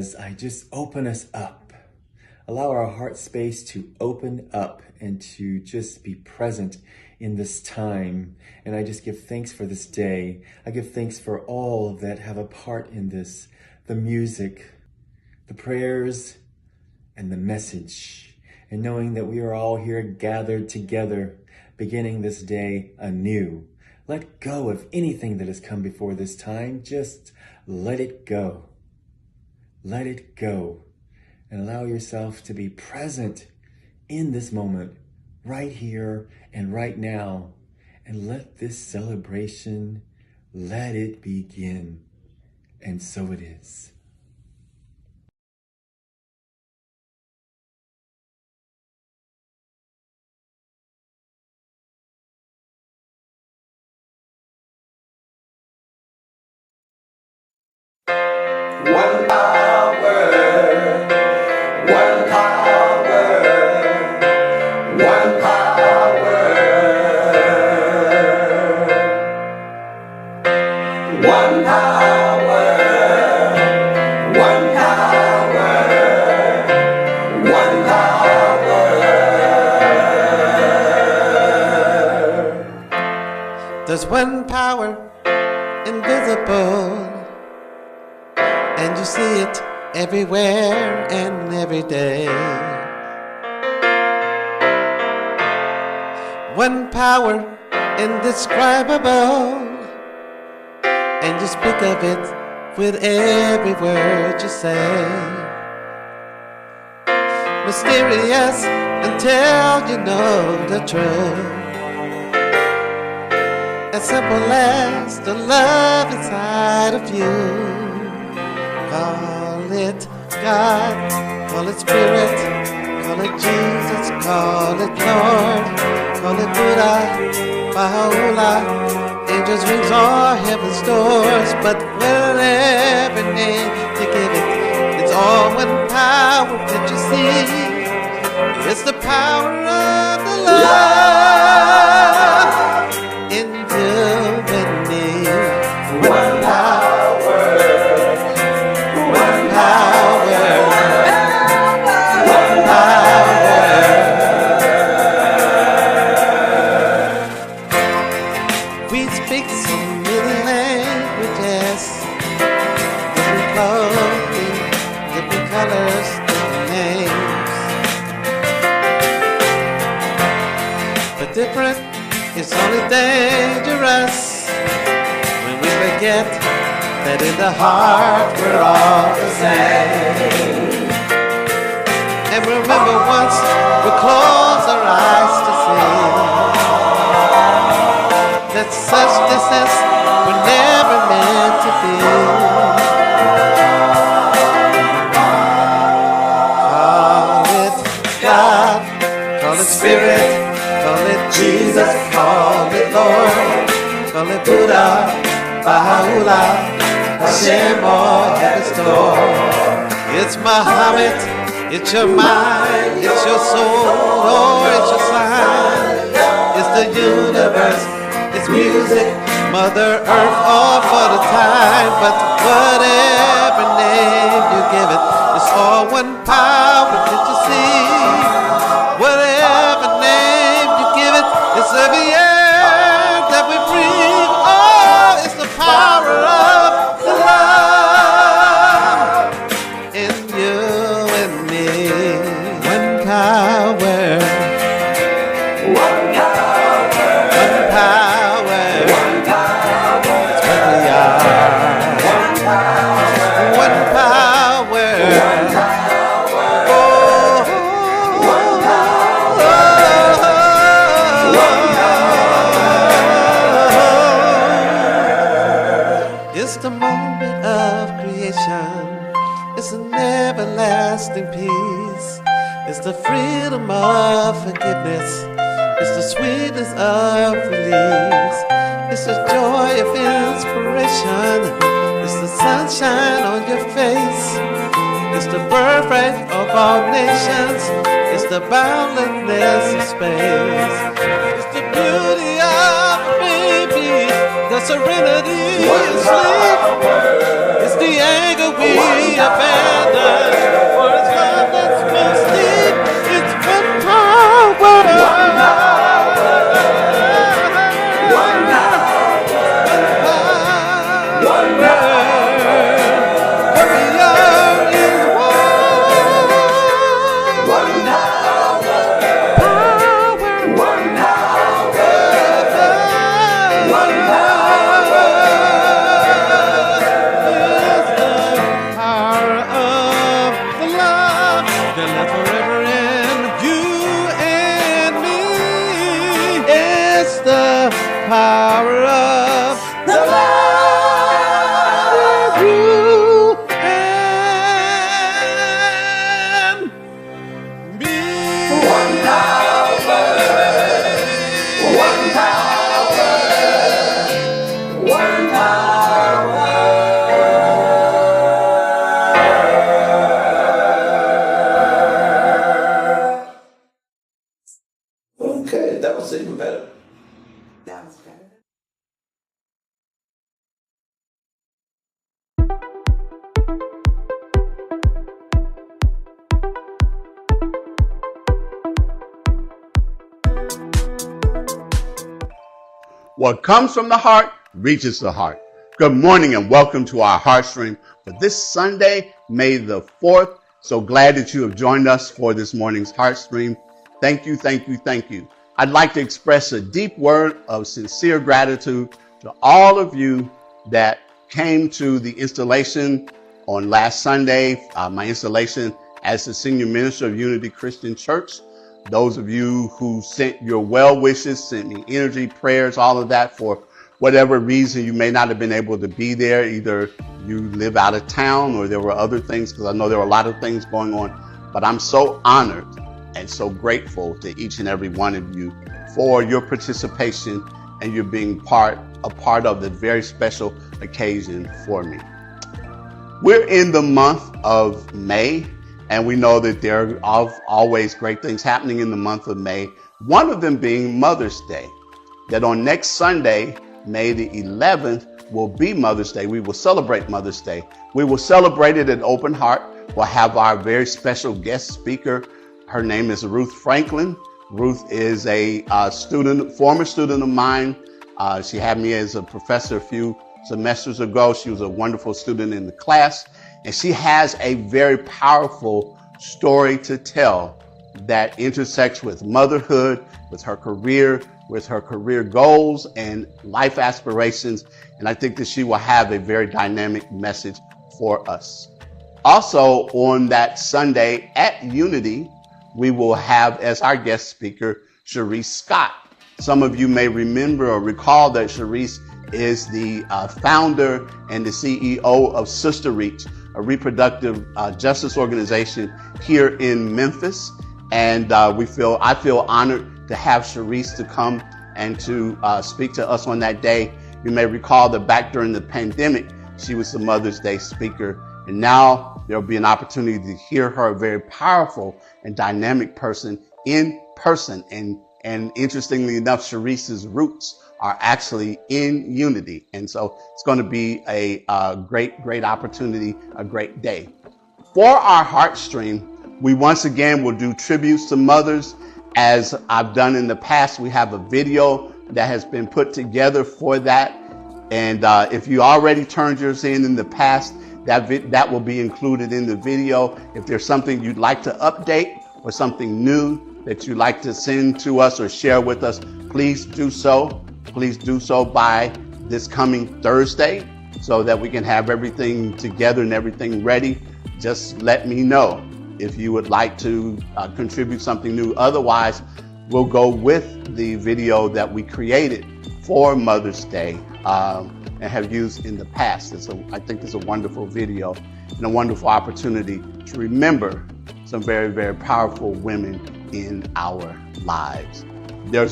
as I just open us up. Allow our heart space to open up and to just be present in this time. And I just give thanks for this day. I give thanks for all that have a part in this, the music, the prayers, and the message. And knowing that we are all here gathered together, beginning this day anew. Let go of anything that has come before this time. Just let it go. Let it go. And allow yourself to be present in this moment, right here and right now. And let this celebration, let it begin. And so it is. One power, one power, one power, one power, one power, one power. There's one power invisible, and you see it everywhere and every day. One power indescribable, and you speak of it with every word you say. Mysterious until you know the truth. As simple as the love inside of you. Call it God, call it Spirit, call it Jesus, call it Lord, call it Buddha, Baha'u'llah, angels, wings, or heaven's doors. But whatever name you give it, it's all one power that you see. It's the power of the love in you and me. One power. We speak so many languages, different clothing, different colors, different names. But different is only dangerous when we forget that in the heart we're all the same. And remember, once we close our eyes to see that such distance were never meant to be. Call it God, call it Spirit, call it Jesus, call it Lord, call it Buddha, Baha'u'llah, Hashem, or Heaven's door. It's Muhammad, it's your mind, it's your soul, or it's your sign. It's the universe, it's music, Mother Earth, all for the time. But whatever name you give it, it's all one power, can't you see? Whatever name you give it, it's every air that we breathe. Oh, it's the power of the love in you and me. One power, one power, one power, one power. That's what we are. One power, one power, one power. Oh, one power, one power. It's the moment of creation. It's an everlasting peace. It's the freedom of forgiveness. It's the sweetness of release. It's the joy of inspiration. It's the sunshine on your face. It's the birthright of all nations. It's the boundlessness of space. It's the beauty of a baby, the serenity of sleep. It's the anger we abandon. power of the blood. you and me. One power, one power, one power. Okay, that was even better. That was better. What comes from the heart reaches the heart. Good morning and welcome to our Heartstream for this Sunday, May the 4th. So glad that you have joined us for this morning's Heartstream. Thank you, thank you, thank you. I'd like to express a deep word of sincere gratitude to all of you that came to the installation on last Sunday, my installation as the senior minister of Unity Christian Church. Those of you who sent your well wishes, sent me energy, prayers, all of that, for whatever reason you may not have been able to be there. Either you live out of town or there were other things, because I know there were a lot of things going on. But I'm so honored and so grateful to each and every one of you for your participation and you being a part of the very special occasion for me. We're in the month of May. And we know that there are always great things happening in the month of May, one of them being Mother's Day. That on next Sunday, May the 11th, will be Mother's Day. We will celebrate Mother's Day. We will celebrate it at Open Heart. We'll have our very special guest speaker. Her name is Ruth Franklin. Ruth is a former student of mine. She had me as a professor a few semesters ago. She was a wonderful student in the class. And she has a very powerful story to tell that intersects with motherhood, with her career goals and life aspirations. And I think that she will have a very dynamic message for us. Also on that Sunday at Unity, we will have as our guest speaker, Cherise Scott. Some of you may remember or recall that Cherise is the founder and the CEO of Sister Reach, a reproductive justice organization here in Memphis. And I feel honored to have Cherise to come and to speak to us on that day. You may recall that back during the pandemic, she was the Mother's Day speaker. And now there'll be an opportunity to hear her, a very powerful and dynamic person in person. And interestingly enough, Cherise's roots are actually in Unity. And so it's going to be a great opportunity, a great day. For our Heartstream, we once again will do tributes to mothers. As I've done in the past, we have a video that has been put together for that. And if you already turned yours in the past, that will be included in the video. If there's something you'd like to update or something new that you'd like to send to us or share with us, please do so. Please do so by this coming Thursday so that we can have everything together and everything ready. Just let me know if you would like to contribute something new. Otherwise, we'll go with the video that we created for Mother's Day and have used in the past. I think it's a wonderful video and a wonderful opportunity to remember some very, very powerful women in our lives. There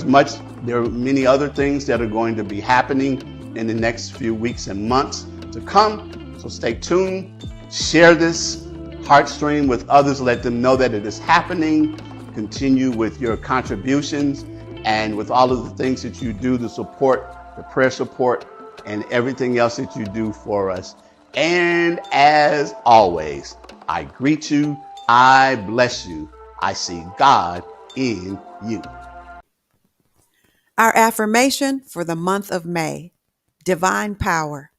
are many other things that are going to be happening in the next few weeks and months to come. So stay tuned, share this Heartstream with others, let them know that it is happening. Continue with your contributions and with all of the things that you do, the support, the prayer support, and everything else that you do for us. And as always, I greet you, I bless you, I see God in you. Our affirmation for the month of May: divine power.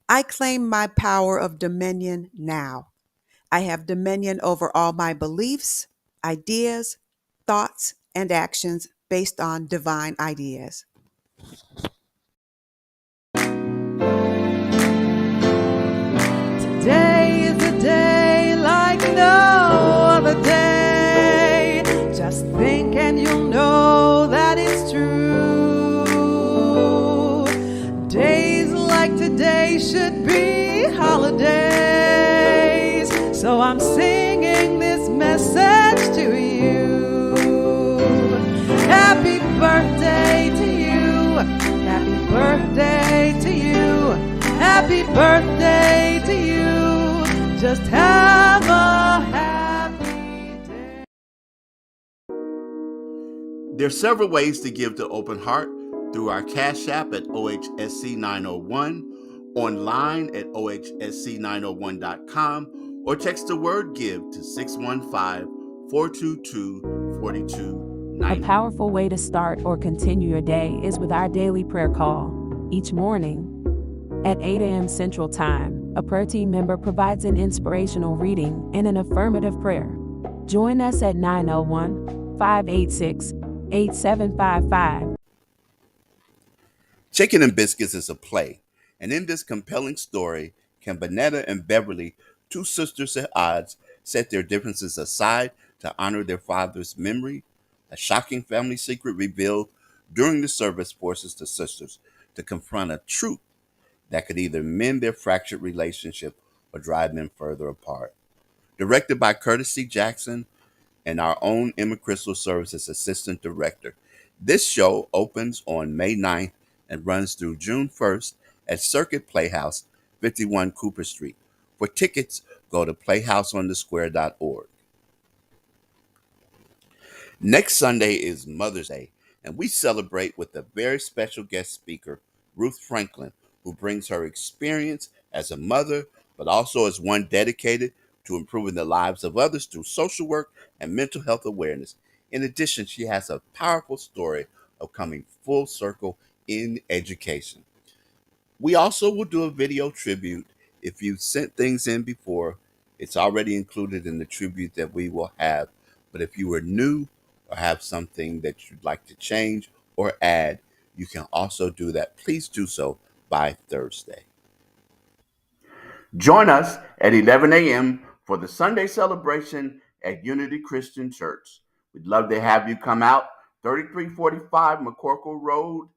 I claim my power of dominion now. I have dominion over all my beliefs, ideas, thoughts, and actions based on divine ideas. Today is a day like no other day. Just think and you'll know that it's true. should be holidays. So I'm singing this message to you. Happy birthday to you. Happy birthday to you. Happy birthday to you. Just have a happy day. There are several ways to give to Open Heart: through our Cash App at OHSC901, online at OHSC901.com, or text the word GIVE to 615-422-4290. A powerful way to start or continue your day is with our daily prayer call. Each morning at 8 a.m. Central Time, a prayer team member provides an inspirational reading and an affirmative prayer. Join us at 901-586-8755. Chicken and Biscuits is a play, and in this compelling story, can Bonetta and Beverly, two sisters at odds, set their differences aside to honor their father's memory? A shocking family secret revealed during the service forces the sisters to confront a truth that could either mend their fractured relationship or drive them further apart. Directed by Curtis C. Jackson and our own Emma Crystal serves as assistant director. This show opens on May 9th and runs through June 1st at Circuit Playhouse, 51 Cooper Street. For tickets, go to playhouseonthesquare.org. Next Sunday is Mother's Day, and we celebrate with a very special guest speaker, Ruth Franklin, who brings her experience as a mother, but also as one dedicated to improving the lives of others through social work and mental health awareness. In addition, she has a powerful story of coming full circle in education. We also will do a video tribute. If you've sent things in before, it's already included in the tribute that we will have. But if you are new or have something that you'd like to change or add, you can also do that. Please do so by Thursday. Join us at 11 a.m. for the Sunday celebration at Unity Christian Church. We'd love to have you come out, 3345 McCorkle Road.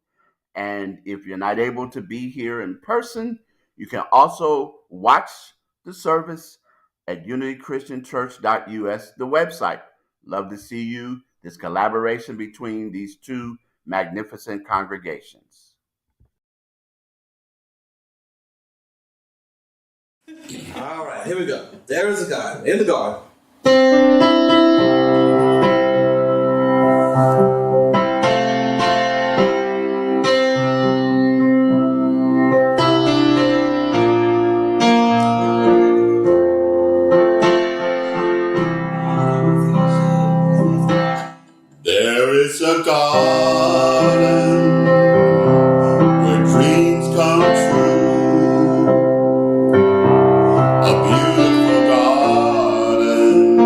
And if you're not able to be here in person, you can also watch the service at unitychristianchurch.us, the website. Love to see you. This collaboration between these two magnificent congregations. All right, here we go. There is a God in the garden. There is a garden where dreams come true, a beautiful garden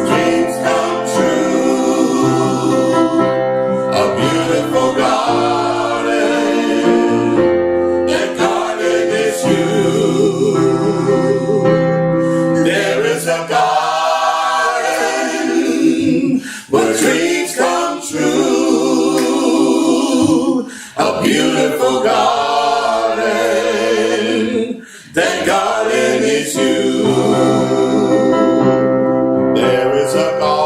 dreams come true. A beautiful garden, that garden is you. There is a garden where dreams come true. A beautiful garden, that garden is you. There is a garden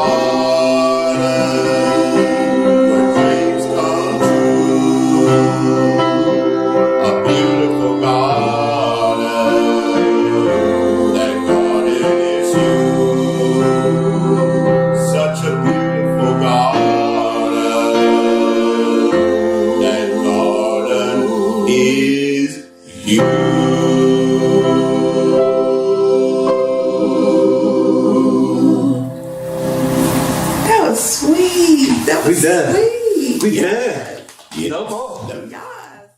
where dreams come true. A beautiful garden, that garden is you. Such a beautiful garden, that garden is you. That was sweet. That was We done. sweet. We done. No more. Yes.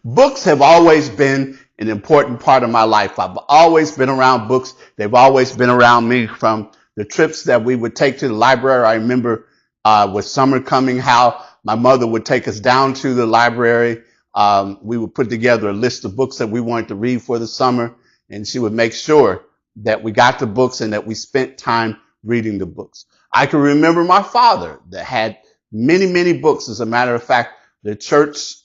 Books have always been an important part of my life. I've always been around books. They've always been around me from the trips that we would take to the library. I remember with summer coming, how my mother would take us down to the library. We would put together a list of books that we wanted to read for the summer, and she would make sure that we got the books and that we spent time reading the books. I can remember my father that had many, many books. As a matter of fact, the church,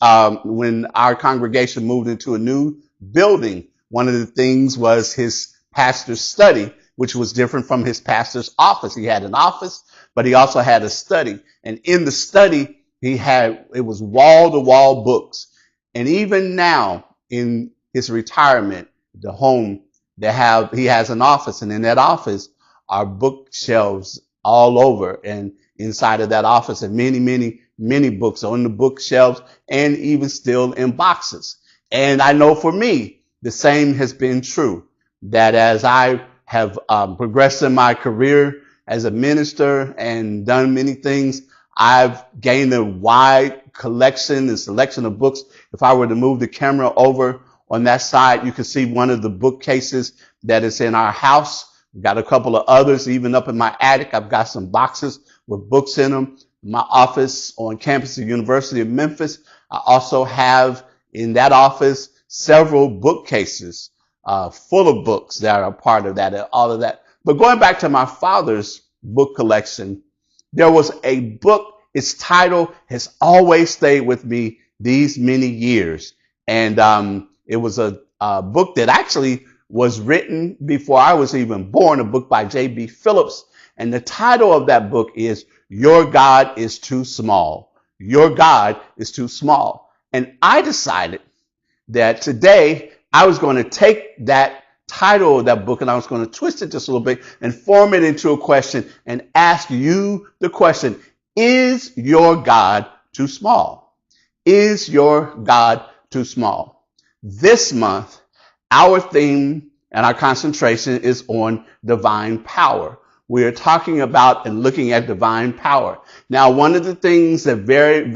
when our congregation moved into a new building, one of the things was his pastor's study, which was different from his pastor's office. He had an office, but he also had a study. And in the study, it was wall-to-wall books. And even now, in his retirement, the home, he has an office, and in that office are bookshelves all over. And inside of that office are many, many, many books on the bookshelves and even still in boxes. And I know for me, the same has been true, that as I have progressed in my career as a minister and done many things, I've gained a wide collection and selection of books. If I were to move the camera over on that side, you can see one of the bookcases that is in our house. We've got a couple of others, even up in my attic. I've got some boxes with books in them. My office on campus of the University of Memphis, I also have in that office several bookcases full of books that are a part of that and all of that. But going back to my father's book collection, there was a book, its title has always stayed with me these many years. And it was a book that actually was written before I was even born, a book by J.B. Phillips. And the title of that book is Your God is Too Small. Your God is Too Small. And I decided that today I was going to take that title of that book and I was going to twist it just a little bit and form it into a question and ask you the question, is your God too small? Is your God too small? This month, our theme and our concentration is on divine power. We are talking about and looking at divine power. Now, one of the things that very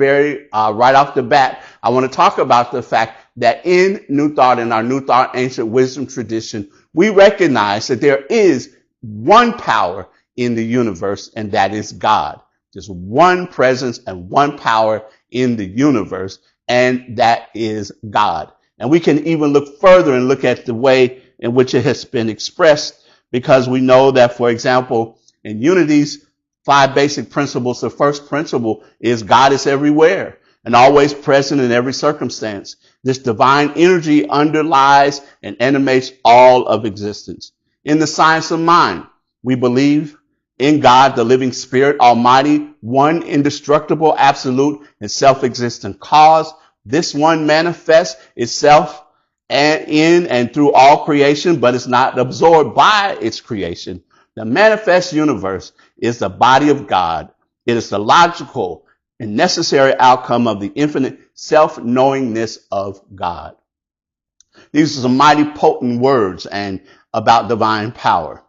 right off the bat, I want to talk about the fact that in New Thought, in our New Thought ancient wisdom tradition, we recognize that there is one power in the universe, and that is God. There's one presence and one power in the universe, and that is God. And we can even look further and look at the way in which it has been expressed, because we know that, for example, in Unity's 5 basic principles, the first principle is God is everywhere and always present in every circumstance. This divine energy underlies and animates all of existence. In the science of mind, we believe in God, the living spirit, almighty, one indestructible, absolute, and self-existent cause. This one manifests itself and in and through all creation, but it's not absorbed by its creation. The manifest universe is the body of God. It is the logical and necessary outcome of the infinite self-knowingness of God. These are some mighty potent words and about divine power.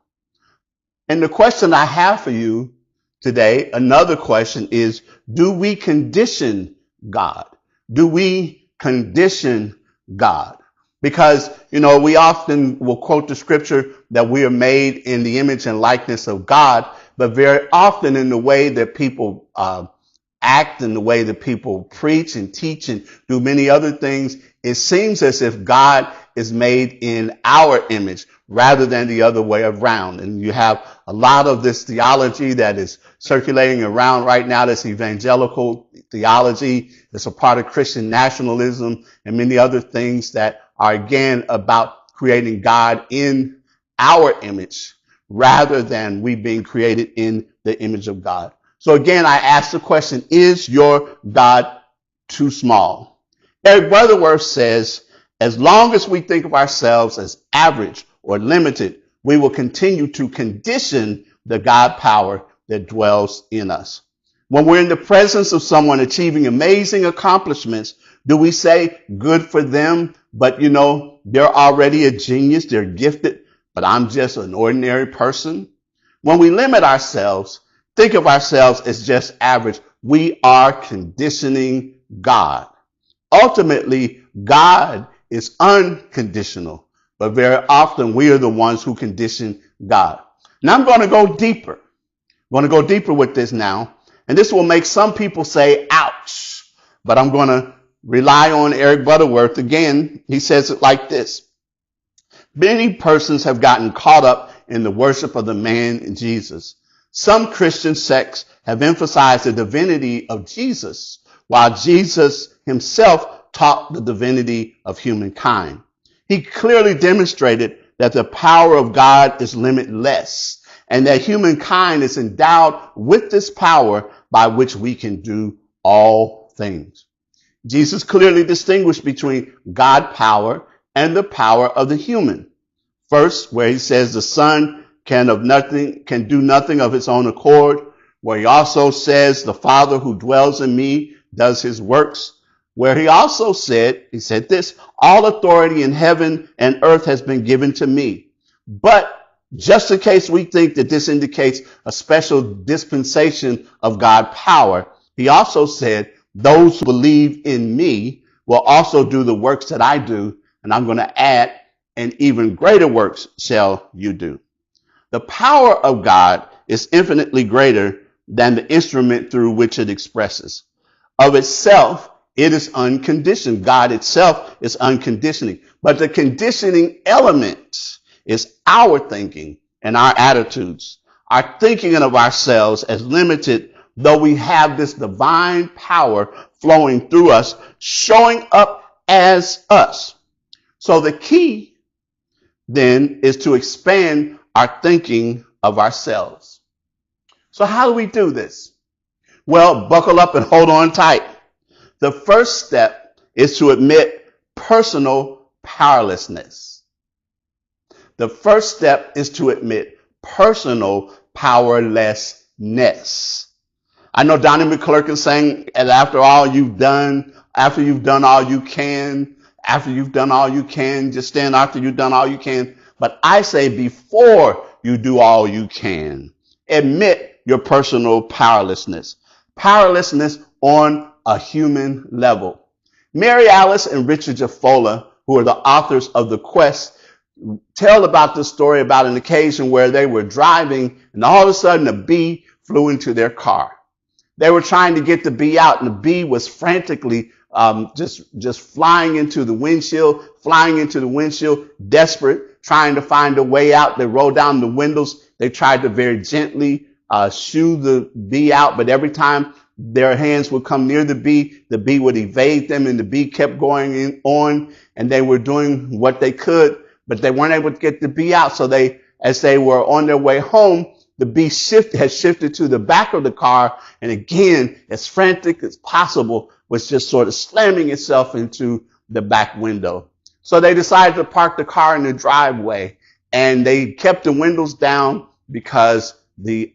And the question I have for you today, another question is, do we condition God? Do we condition God. Because, we often will quote the scripture that we are made in the image and likeness of God, but very often in the way that people act, in the way that people preach and teach and do many other things, it seems as if God is made in our image rather than the other way around. And you have a lot of this theology that is circulating around right now, this evangelical theology. It's a part of Christian nationalism and many other things that are, again, about creating God in our image rather than we being created in the image of God. So again, I ask the question, is your God too small? Eric Butterworth says, as long as we think of ourselves as average or limited, we will continue to condition the God power that dwells in us. When we're in the presence of someone achieving amazing accomplishments, do we say, good for them, but they're already a genius, they're gifted, but I'm just an ordinary person? When we limit ourselves, think of ourselves as just average, we are conditioning God. Ultimately, God is unconditional, but very often we are the ones who condition God. Now I'm going to go deeper. I'm going to go deeper with this now, and this will make some people say, ouch, but I'm going to rely on Eric Butterworth again. He says it like this. Many persons have gotten caught up in the worship of the man Jesus. Some Christian sects have emphasized the divinity of Jesus, while Jesus himself taught the divinity of humankind. He clearly demonstrated that the power of God is limitless and that humankind is endowed with this power by which we can do all things. Jesus clearly distinguished between God power and the power of the human. First, where he says the Son can do nothing of his own accord, where he also says the Father who dwells in me does his works, where he also said this, all authority in heaven and earth has been given to me. But just in case we think that this indicates a special dispensation of God's power, he also said, those who believe in me will also do the works that I do, and I'm going to add, and even greater works shall you do. The power of God is infinitely greater than the instrument through which it expresses. Of itself, it is unconditioned. God itself is unconditioning. But the conditioning element is our thinking and our attitudes. Our thinking of ourselves as limited, though we have this divine power flowing through us, showing up as us. So the key then is to expand our thinking of ourselves. So how do we do this? Well, buckle up and hold on tight. The first step is to admit personal powerlessness. The first step is to admit personal powerlessness. I know Donnie McClurkin sang, and after you've done all you can, just stand after you've done all you can. But I say before you do all you can, admit your personal powerlessness. Powerlessness on a human level. Mary Alice and Richard Jaffola, who are the authors of The Quest, tell about this story about an occasion where they were driving and all of a sudden a bee flew into their car. They were trying to get the bee out, and the bee was frantically just flying into the windshield, desperate, trying to find a way out. They rolled down the windows. They tried to very gently shoo the bee out, but every time their hands would come near the bee would evade them, and the bee kept going on, and they were doing what they could, but they weren't able to get the bee out. So as they were on their way home, the bee had shifted to the back of the car, and again, as frantic as possible, was just sort of slamming itself into the back window. So they decided to park the car in the driveway, and they kept the windows down because right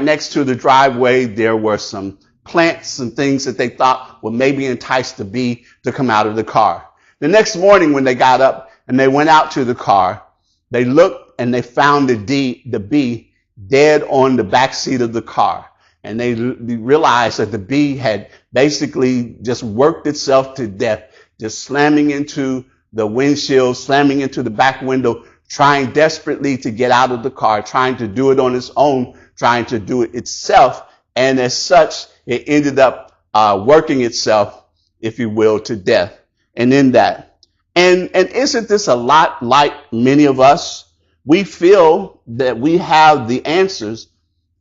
next to the driveway, there were some plants and things that they thought would maybe entice the bee to come out of the car. The next morning when they got up and they went out to the car, they looked and they found the bee dead on the back seat of the car. And they realized that the bee had basically just worked itself to death, just slamming into the windshield, slamming into the back window, trying desperately to get out of the car, trying to do it on its own, trying to do it itself. And as such, it ended up working itself, if you will, to death. And in that. And isn't this a lot like many of us? We feel that we have the answers.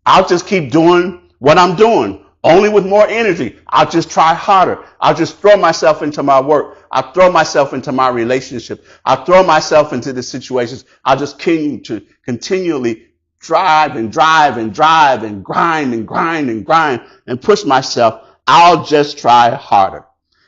I'll just keep doing what I'm doing, only with more energy. I'll just try harder. I'll just throw myself into my work. I'll throw myself into my relationship. I'll throw myself into the situations. I'll just continually drive and grind and push myself. I'll just try harder.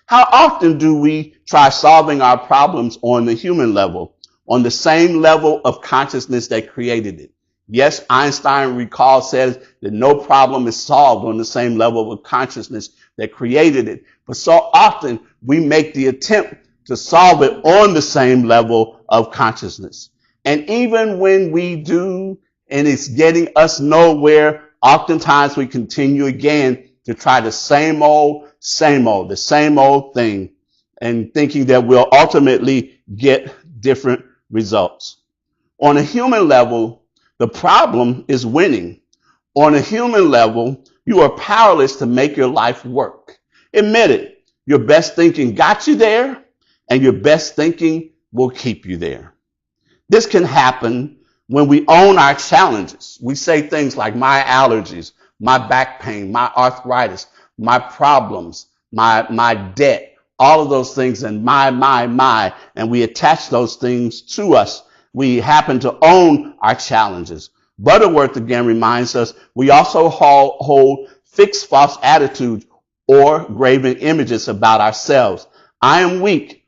How often do we try solving our problems on the human level, on the same level of consciousness that created it? Yes, Einstein, recall, says that no problem is solved on the same level of consciousness that created it. But so often we make the attempt to solve it on the same level of consciousness. And even when we do, and it's getting us nowhere, oftentimes we continue again to try the same old thing, and thinking that we'll ultimately get different results. On a human level, the problem is winning. On a human level, you are powerless to make your life work. Admit it. Your best thinking got you there, and your best thinking will keep you there. This can happen when we own our challenges. We say things like my allergies, my back pain, my arthritis, my problems, my debt, all of those things, and my, and we attach those things to us. We happen to own our challenges. Butterworth again reminds us we also hold fixed false attitudes or graven images about ourselves. I am weak,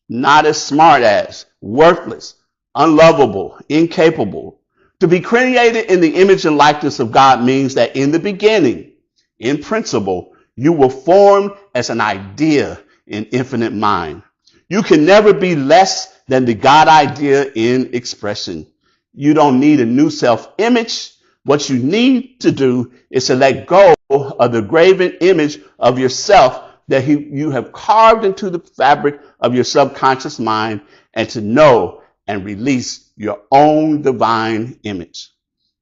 not as smart as, worthless, unlovable, incapable. To be created in the image and likeness of God means that in the beginning, in principle, you were formed as an idea in infinite mind. You can never be less than the God idea in expression. You don't need a new self-image. What you need to do is to let go of the graven image of yourself that you have carved into the fabric of your subconscious mind, and to know and release your own divine image.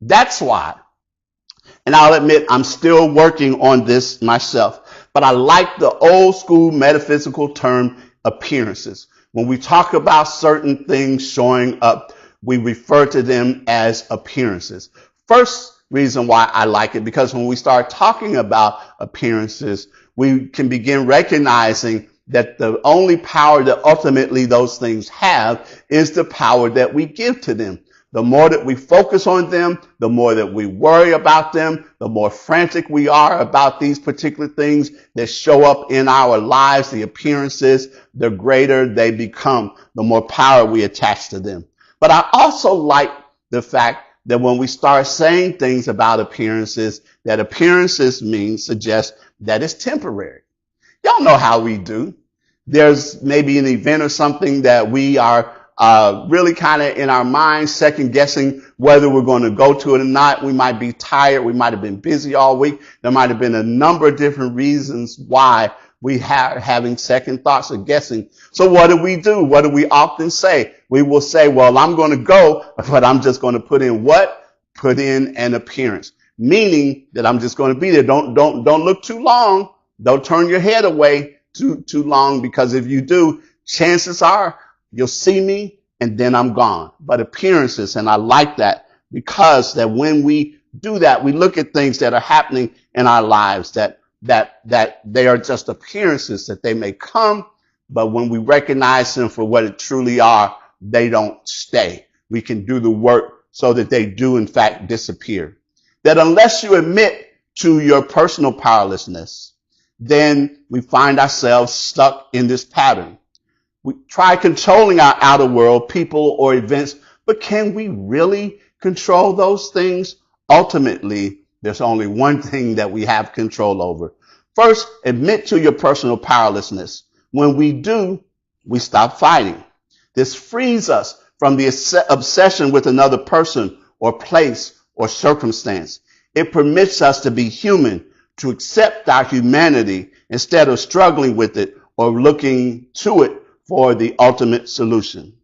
That's why, and I'll admit I'm still working on this myself, but I like the old school metaphysical term appearances. When we talk about certain things showing up, we refer to them as appearances. First reason why I like it, because when we start talking about appearances, we can begin recognizing that the only power that ultimately those things have is the power that we give to them. The more that we focus on them, the more that we worry about them, the more frantic we are about these particular things that show up in our lives, the appearances, the greater they become, the more power we attach to them. But I also like the fact that when we start saying things about appearances, that appearances suggest that it's temporary. Y'all know how we do. There's maybe an event or something that we are really kind of in our minds second guessing whether we're going to go to it or not. We might be tired. We might have been busy all week. There might have been a number of different reasons why we are having second thoughts or guessing. So what do? What do we often say? We will say, well, I'm going to go, but I'm just going to put in what? Put in an appearance, meaning that I'm just going to be there. Don't look too long. Don't turn your head away too long, because if you do, chances are you'll see me and then I'm gone. But appearances, and I like that, because that when we do that, we look at things that are happening in our lives that they are just appearances, that they may come, but when we recognize them for what it truly are, they don't stay. We can do the work so that they do in fact disappear. That unless you admit to your personal powerlessness, then we find ourselves stuck in this pattern. We try controlling our outer world, people or events, but can we really control those things? Ultimately, there's only one thing that we have control over. First, admit to your personal powerlessness. When we do, we stop fighting. This frees us from the obsession with another person or place or circumstance. It permits us to be human, to accept our humanity instead of struggling with it or looking to it for the ultimate solution.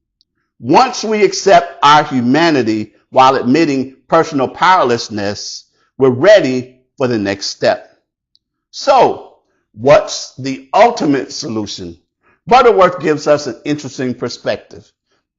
Once we accept our humanity while admitting personal powerlessness, we're ready for the next step. So, what's the ultimate solution? Butterworth gives us an interesting perspective.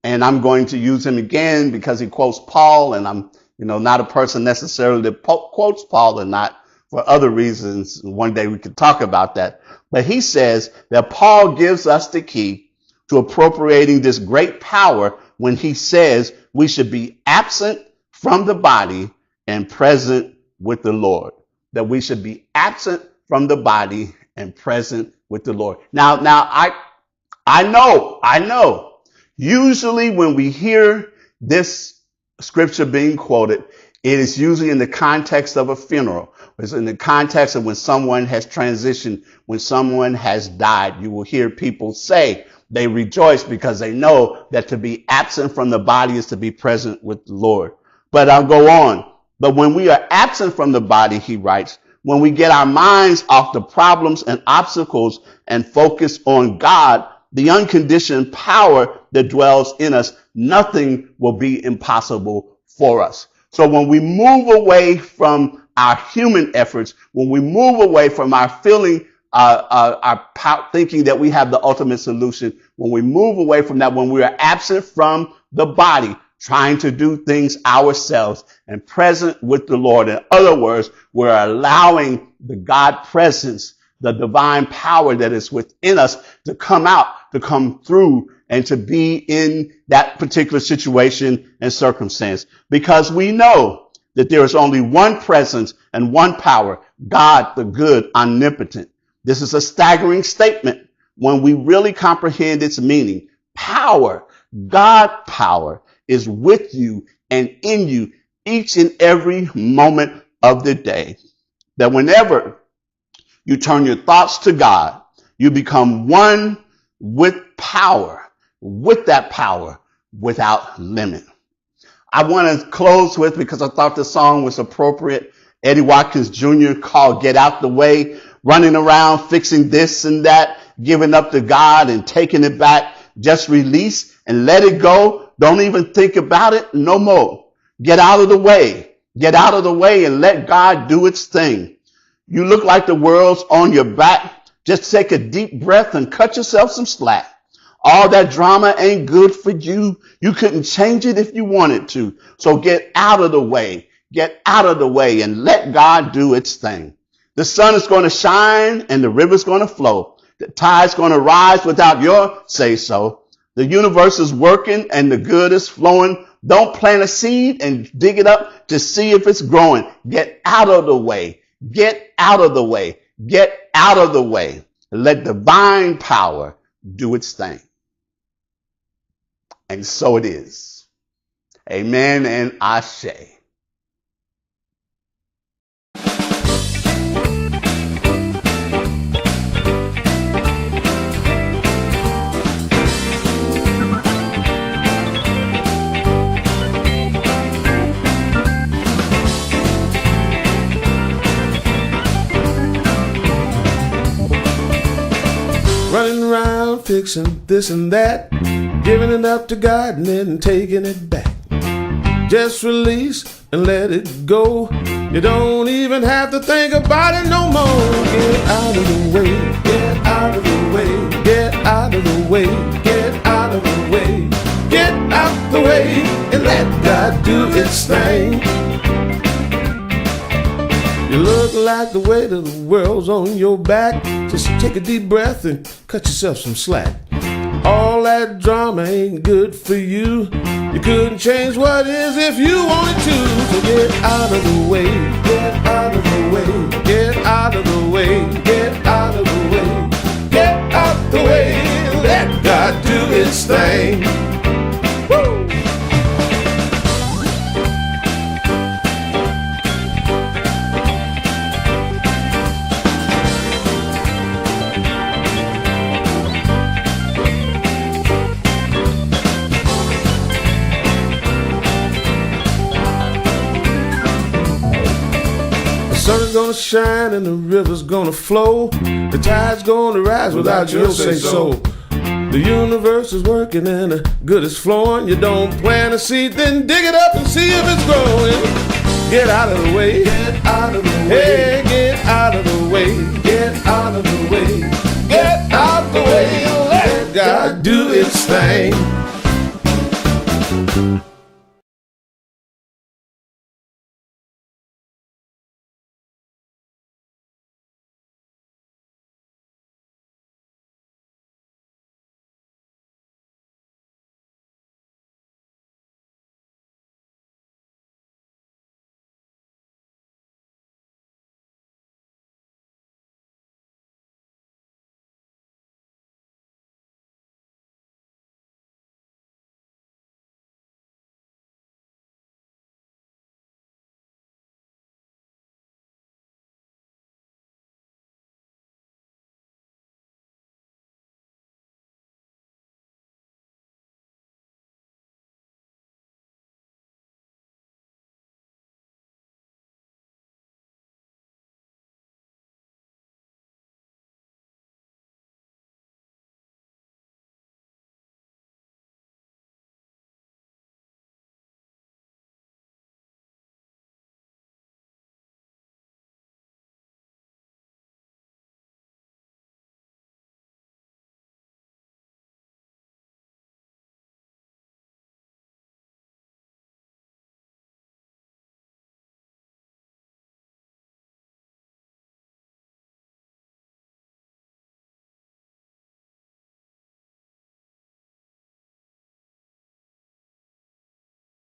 And I'm going to use him again because he quotes Paul, and I'm, not a person necessarily that quotes Paul or not for other reasons. One day we could talk about that. But he says that Paul gives us the key to appropriating this great power when he says we should be absent from the body and present with the Lord. That we should be absent from the body and present with the Lord. Now, I know. Usually when we hear this scripture being quoted, it is usually in the context of a funeral. It's in the context of when someone has transitioned, when someone has died. You will hear people say they rejoice because they know that to be absent from the body is to be present with the Lord. But I'll go on. But when we are absent from the body, he writes, when we get our minds off the problems and obstacles and focus on God, the unconditioned power that dwells in us, nothing will be impossible for us. So when we move away from our human efforts, when we move away from our feeling, thinking that we have the ultimate solution, when we move away from that, when we are absent from the body, trying to do things ourselves and present with the Lord. In other words, we're allowing the God presence, the divine power that is within us to come out, to come through, and to be in that particular situation and circumstance. Because we know that there is only one presence and one power, God, the good, omnipotent. This is a staggering statement when we really comprehend its meaning. Power, God power, is with you and in you each and every moment of the day. That whenever you turn your thoughts to God, you become one with power, with that power without limit. I want to close with, because I thought the song was appropriate, Eddie Watkins Jr. called Get Out the Way, running around fixing this and that, giving up to God and taking it back. Just release and let it go. Don't even think about it no more. Get out of the way. Get out of the way and let God do its thing. You look like the world's on your back. Just take a deep breath and cut yourself some slack. All that drama ain't good for you. You couldn't change it if you wanted to. So get out of the way. Get out of the way and let God do its thing. The sun is going to shine and the river's going to flow. The tide's going to rise without your say so. The universe is working and the good is flowing. Don't plant a seed and dig it up to see if it's growing. Get out of the way. Get out of the way. Get out of the way. Let divine power do its thing. And so it is. Amen and ashe. Running around fixing this and that, giving it up to God and then taking it back. Just release and let it go. You don't even have to think about it no more. Get out of the way, get out of the way, get out of the way, get out of the way, get out the way, and let God do its thing. You look like the weight of the world's on your back. Just take a deep breath and cut yourself some slack. All that drama ain't good for you. You couldn't change what is if you wanted to. So get out of the way, get out of the way, get out of the way, get out of the way, get out the way, let God do his thing. Woo! Sun is gonna shine and the river's gonna flow. The tide's gonna rise without your say-so. The universe is working and the good is flowing. You don't plant a seed, then dig it up and see if it's growing. Get out of the way. Get out of the way. Hey, get out of the way. Get out of the way. Get out the way. Let God do His thing.